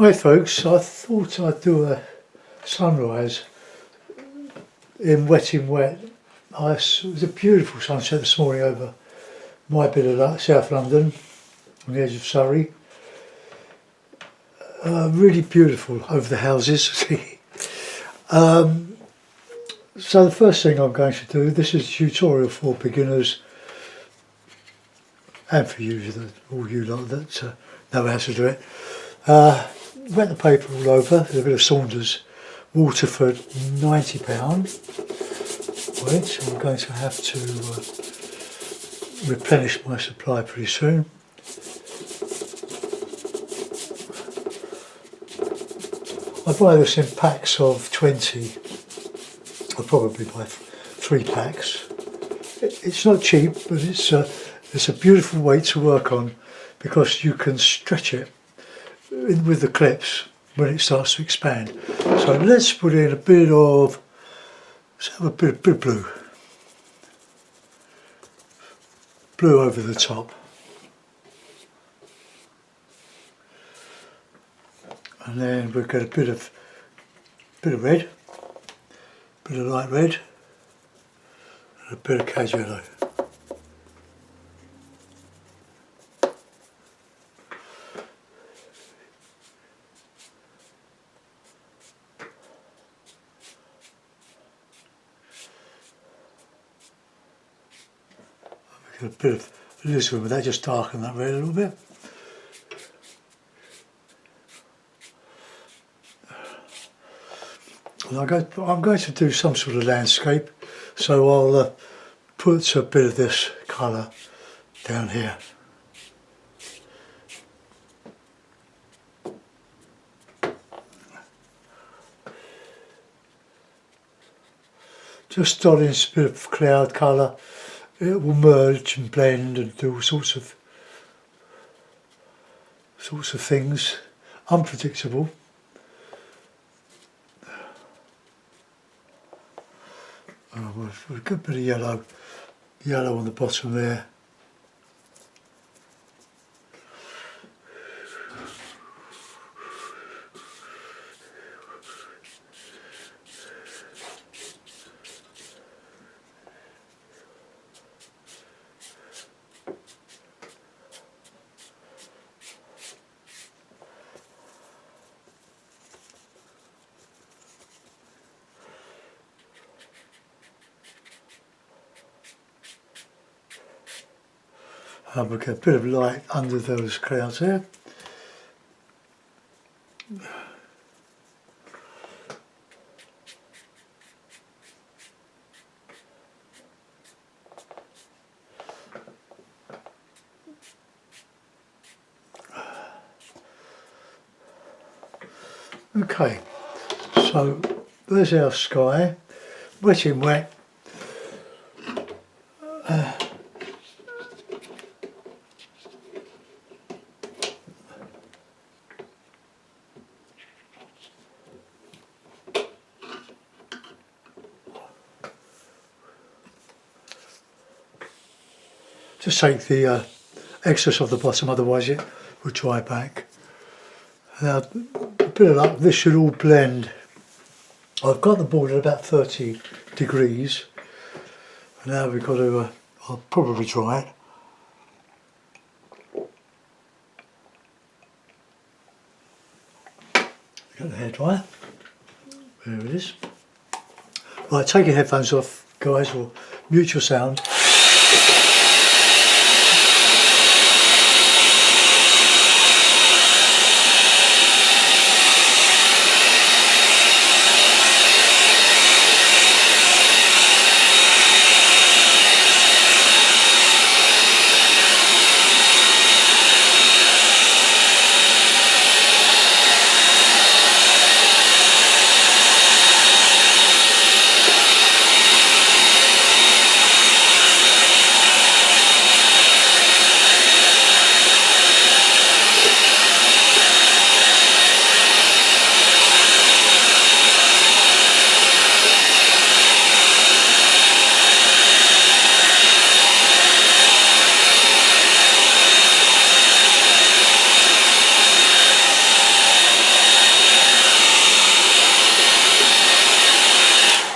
Hi folks, I thought I'd do a sunrise in Wet in Wet. It was a beautiful sunset this morning over my bit of South London on the edge of Surrey. Really beautiful over the houses. So the first thing I'm going to do, this is a tutorial for beginners and for you, all you lot that know how to do it. Wet the paper all over with a bit of Saunders Waterford £90, which I'm going to have to replenish my supply pretty soon. I buy this in packs of 20. I'll probably buy 3 packs. It's not cheap, but it's a beautiful weight to work on because you can stretch it with the clips when it starts to expand. So let's put in a bit of, let's have a bit of blue. Blue over the top. And then we've got a bit of red, a bit of light red, and a bit of cad yellow. A bit of alizarin with that, just darken that red a little bit. And I'm going to do some sort of landscape, so I'll put a bit of this colour down here. Just dotting a bit of cloud colour. It will merge and blend and do all sorts of things. Unpredictable. With a good bit of yellow on the bottom there. We'll get a bit of light under those clouds there. Okay, so there's our sky, wet in wet. Just take the excess off the bottom, otherwise it will dry back. Now, a bit of luck, this should all blend. I've got the board at about 30 degrees. Now we've got to, I'll probably dry it. Got the hairdryer. There it is. Right, take your headphones off, guys, or mute your sound.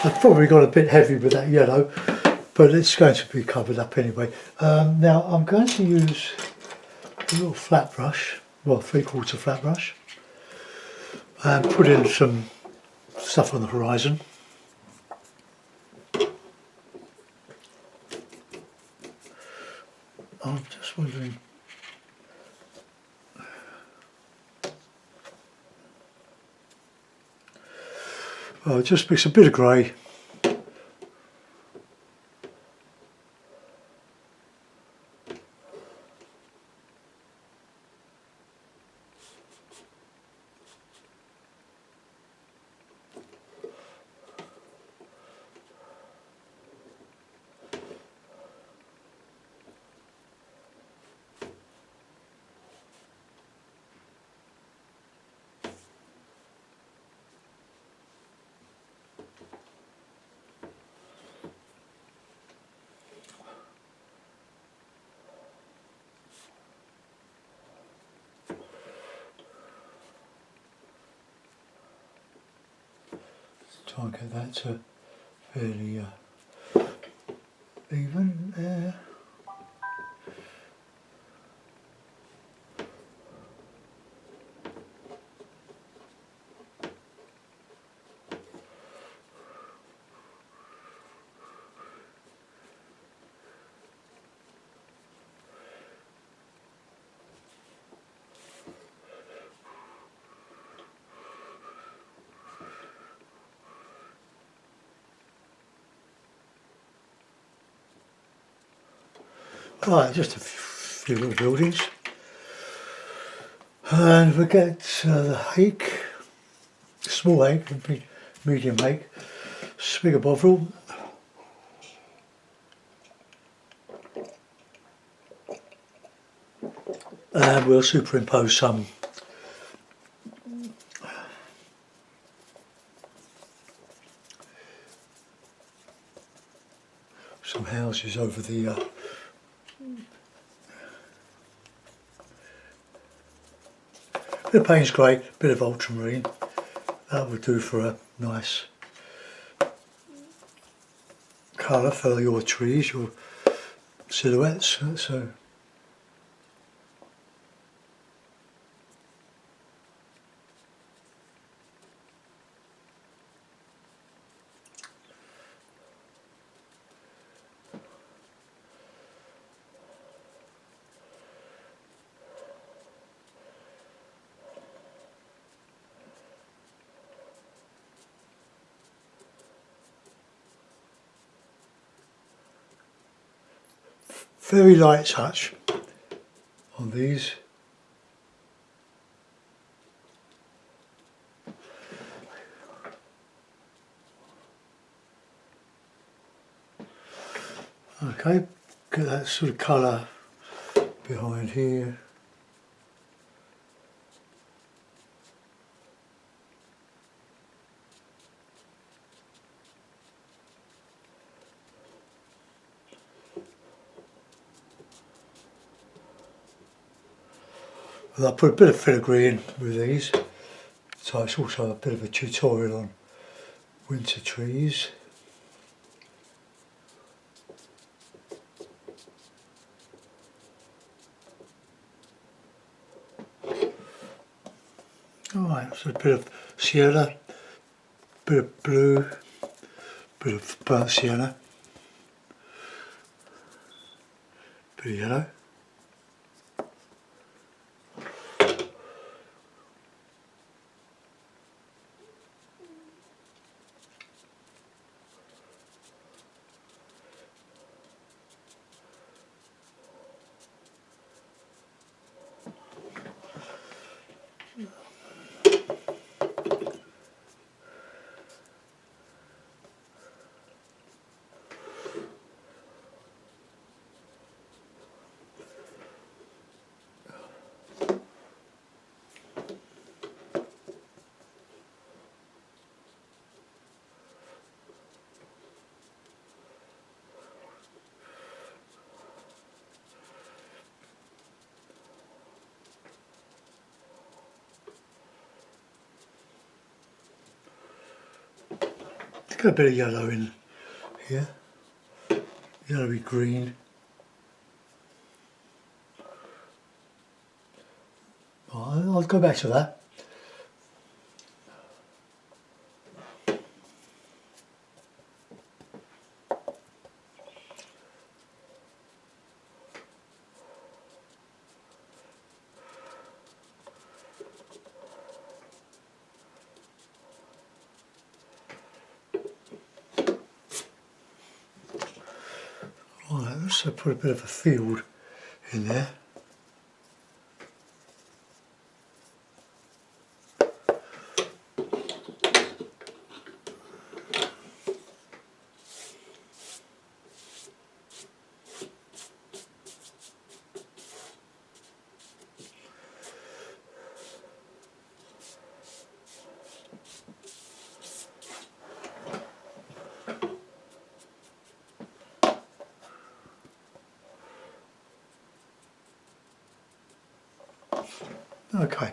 I've probably got a bit heavy with that yellow, but it's going to be covered up anyway. Now I'm going to use a little flat brush, well 3/4 flat brush, and put in some stuff on the horizon. I'm just wondering, just mix a bit of grey, try and get that to fairly even there. Right, just a few little buildings, and we get the hake, small hake, medium hake, swig of bovril, and we'll superimpose some houses over the bit of Payne's grey, bit of ultramarine. That would do for a nice colour for your trees, your silhouettes. So very light touch on these. Okay, get that sort of colour behind here. And I put a bit of filigree in with these, so it's also a bit of a tutorial on winter trees. Alright, so a bit of sienna, bit of blue, bit of burnt sienna, bit of yellow. got a bit of yellow in here, yellowy green. I'll go back to that. Right, let's put a bit of a field in there. Okay,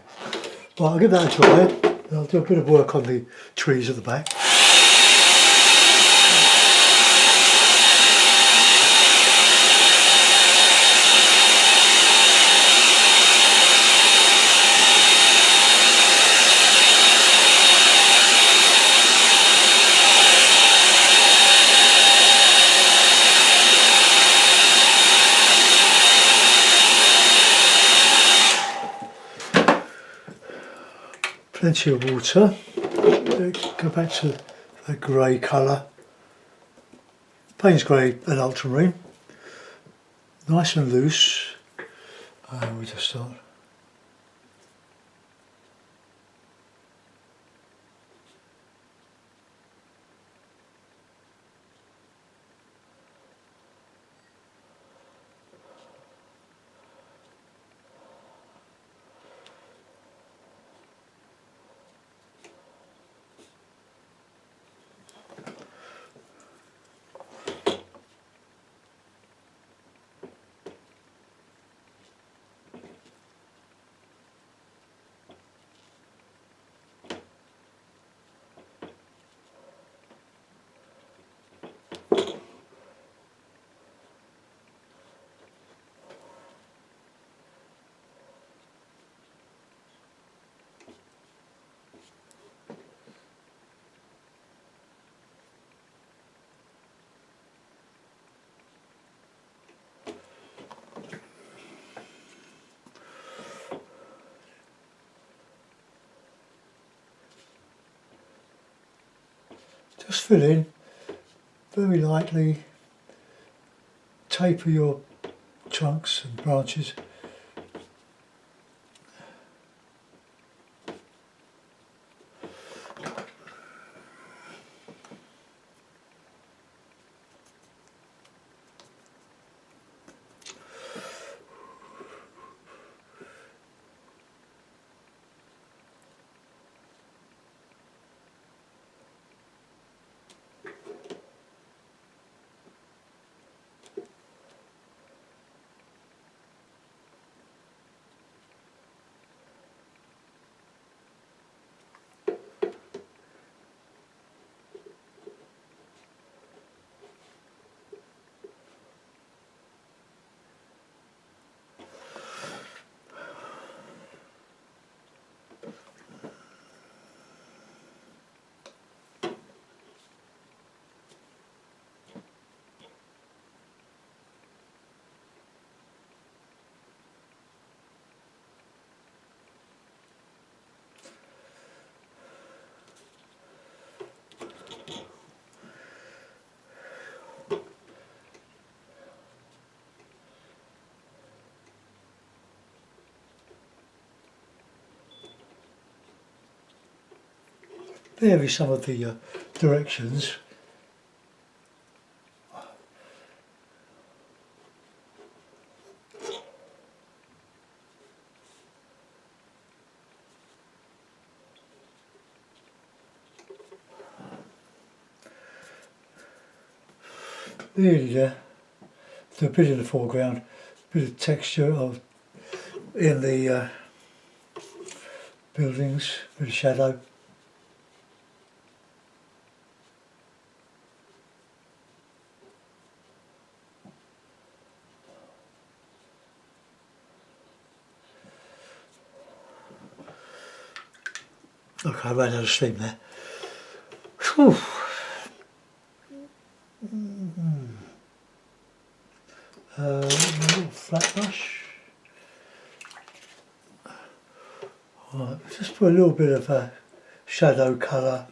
well, I'll give that a try. I'll do a bit of work on the trees at the back. Plenty of water. Go back to the grey colour. Payne's grey and ultramarine. Nice and loose. We just start. Just fill in very lightly, taper your trunks and branches. Vary some of the directions. Really do a bit in the foreground, a bit of texture in the buildings, a bit of shadow. Okay, I ran out of steam there. Whew. A little flat brush. Right, just put a little bit of a shadow colour.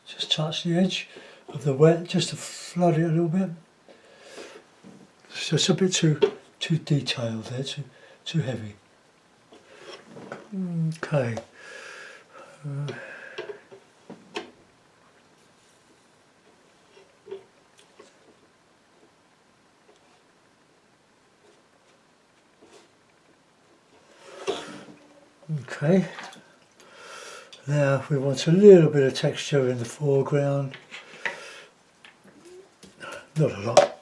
Just touch the edge of the wet, just to flood it a little bit. It's just a bit too detailed there, too heavy. Okay. Okay. Now we want a little bit of texture in the foreground. Not a lot.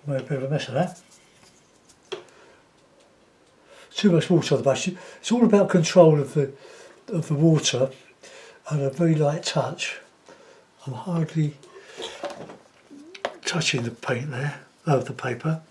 Made a bit of a mess of that. Too much water on the brush. It's all about control of the water and a very light touch. I'm hardly touching the paint there, of the paper.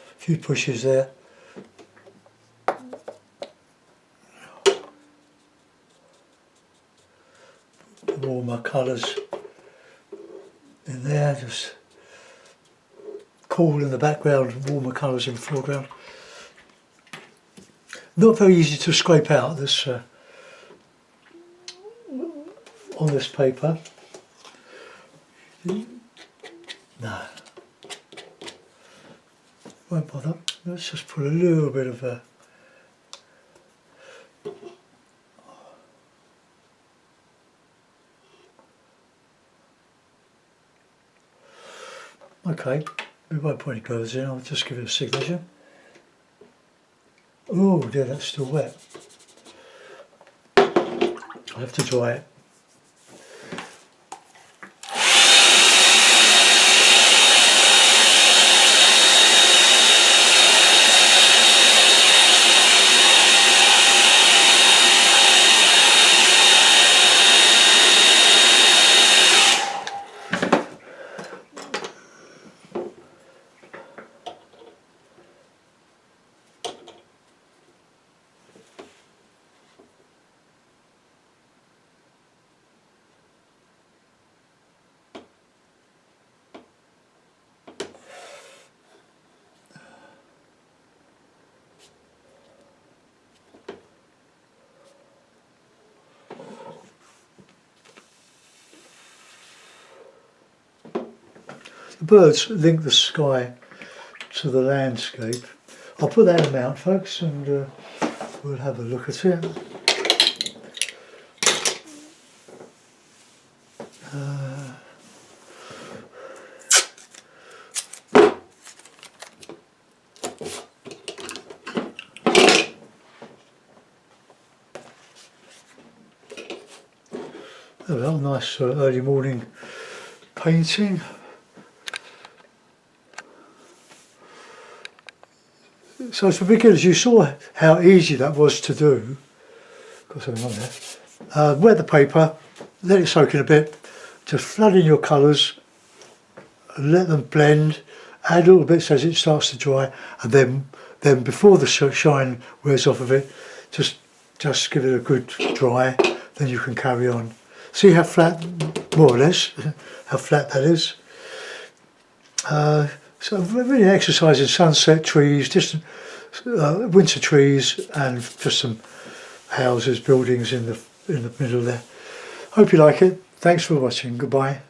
A few pushes there. Warmer colours in there, just cool in the background, warmer colours in the foreground. Not very easy to scrape out this on this paper. No, won't bother. Let's just put a little bit of a okay, we won't put any colours in, I'll just give it a signature. Oh dear, that's still wet. I'll have to dry it. The birds link the sky to the landscape. I'll put that in mount, folks, and we'll have a look at it. There we are, nice early morning painting. So for beginners, you saw how easy that was to do. Got something on there. Wet the paper, let it soak in a bit, just flood in your colours, let them blend, add little bits as it starts to dry, and then Then before the shine wears off of it, just give it a good dry, then you can carry on. See how flat, more or less, how flat that is. So really exercising sunset trees, distant winter trees, and just some houses, buildings in the middle there. Hope you like it. Thanks for watching. Goodbye.